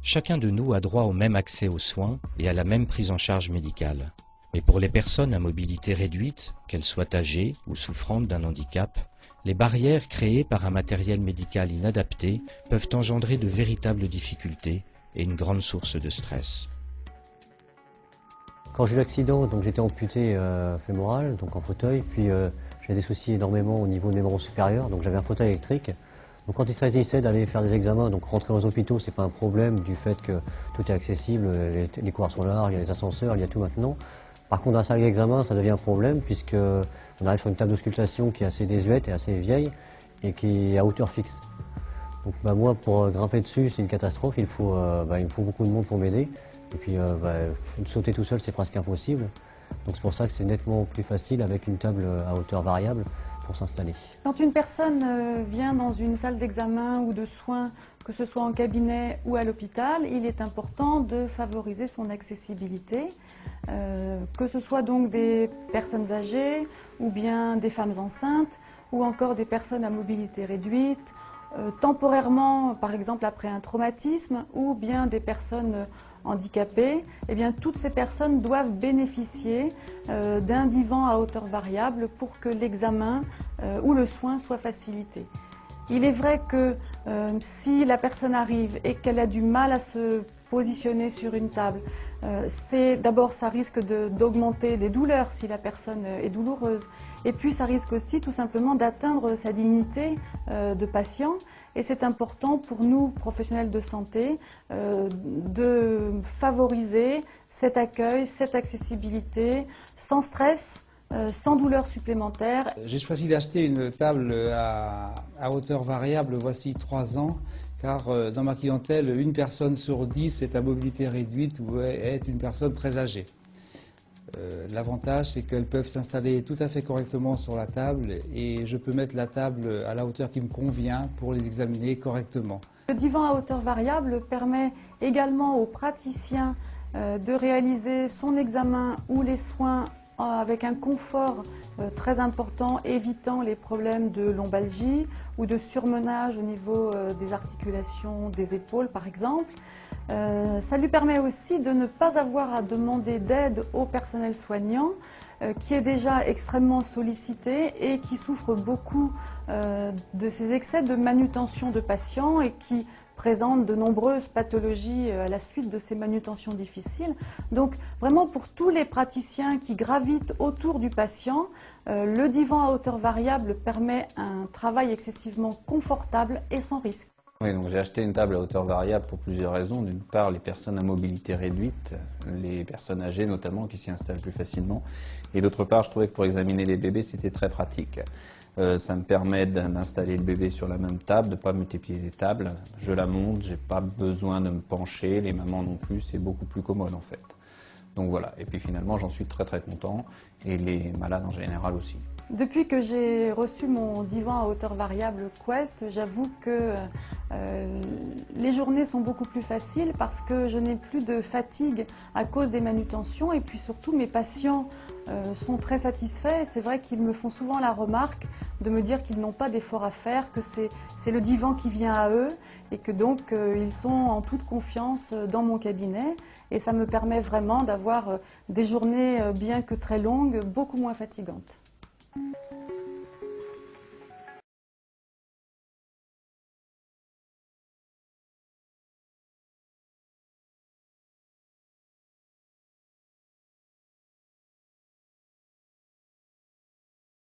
Chacun de nous a droit au même accès aux soins et à la même prise en charge médicale. Mais pour les personnes à mobilité réduite, qu'elles soient âgées ou souffrantes d'un handicap, les barrières créées par un matériel médical inadapté peuvent engendrer de véritables difficultés et une grande source de stress. Quand j'ai eu l'accident, j'étais amputé fémoral, donc en fauteuil, puis j'ai des soucis énormément au niveau des membres supérieurs, donc j'avais un fauteuil électrique. Donc quand il s'agissait d'aller faire des examens, donc rentrer aux hôpitaux, c'est pas un problème du fait que tout est accessible, les couloirs sont larges, il y a les ascenseurs, il y a tout maintenant. Par contre, dans la salle d'examen, ça devient un problème puisque on arrive sur une table d'auscultation qui est assez désuète et assez vieille et qui est à hauteur fixe. Donc moi, pour grimper dessus, c'est une catastrophe, il me faut beaucoup de monde pour m'aider. Et puis sauter tout seul, c'est presque impossible. Donc c'est pour ça que c'est nettement plus facile avec une table à hauteur variable pour s'installer. Quand une personne vient dans une salle d'examen ou de soins, que ce soit en cabinet ou à l'hôpital, il est important de favoriser son accessibilité, que ce soit donc des personnes âgées ou bien des femmes enceintes ou encore des personnes à mobilité réduite, temporairement par exemple après un traumatisme ou bien des personnes handicapées, eh bien, toutes ces personnes doivent bénéficier d'un divan à hauteur variable pour que l'examen ou le soin soit facilité. Il est vrai que si la personne arrive et qu'elle a du mal à se positionner sur une table, d'abord ça risque d'augmenter les douleurs si la personne est douloureuse, et puis ça risque aussi tout simplement d'atteindre sa dignité de patient. Et c'est important pour nous, professionnels de santé, de favoriser cet accueil, cette accessibilité, sans stress, sans douleur supplémentaire. J'ai choisi d'acheter une table à hauteur variable voici 3 ans, car dans ma clientèle, une personne sur 10 est à mobilité réduite ou est une personne très âgée. L'avantage, c'est qu'elles peuvent s'installer tout à fait correctement sur la table et je peux mettre la table à la hauteur qui me convient pour les examiner correctement. Le divan à hauteur variable permet également aux praticiens de réaliser son examen ou les soins avec un confort très important, évitant les problèmes de lombalgie ou de surmenage au niveau des articulations des épaules par exemple. Ça lui permet aussi de ne pas avoir à demander d'aide au personnel soignant qui est déjà extrêmement sollicité et qui souffre beaucoup de ces excès de manutention de patients et qui présente de nombreuses pathologies à la suite de ces manutentions difficiles. Donc vraiment pour tous les praticiens qui gravitent autour du patient, le divan à hauteur variable permet un travail excessivement confortable et sans risque. Oui, donc j'ai acheté une table à hauteur variable pour plusieurs raisons. D'une part, les personnes à mobilité réduite, les personnes âgées notamment, qui s'y installent plus facilement. Et d'autre part, je trouvais que pour examiner les bébés, c'était très pratique. Ça me permet d'installer le bébé sur la même table, de ne pas multiplier les tables. Je la monte, je n'ai pas besoin de me pencher, les mamans non plus, c'est beaucoup plus commode en fait. Donc voilà, et puis finalement j'en suis très content, et les malades en général aussi. Depuis que j'ai reçu mon divan à hauteur variable Quest, j'avoue que les journées sont beaucoup plus faciles parce que je n'ai plus de fatigue à cause des manutentions et puis surtout mes patients sont très satisfaits. C'est vrai qu'ils me font souvent la remarque de me dire qu'ils n'ont pas d'effort à faire, que c'est le divan qui vient à eux et que donc ils sont en toute confiance dans mon cabinet et ça me permet vraiment d'avoir des journées, bien que très longues, beaucoup moins fatigantes.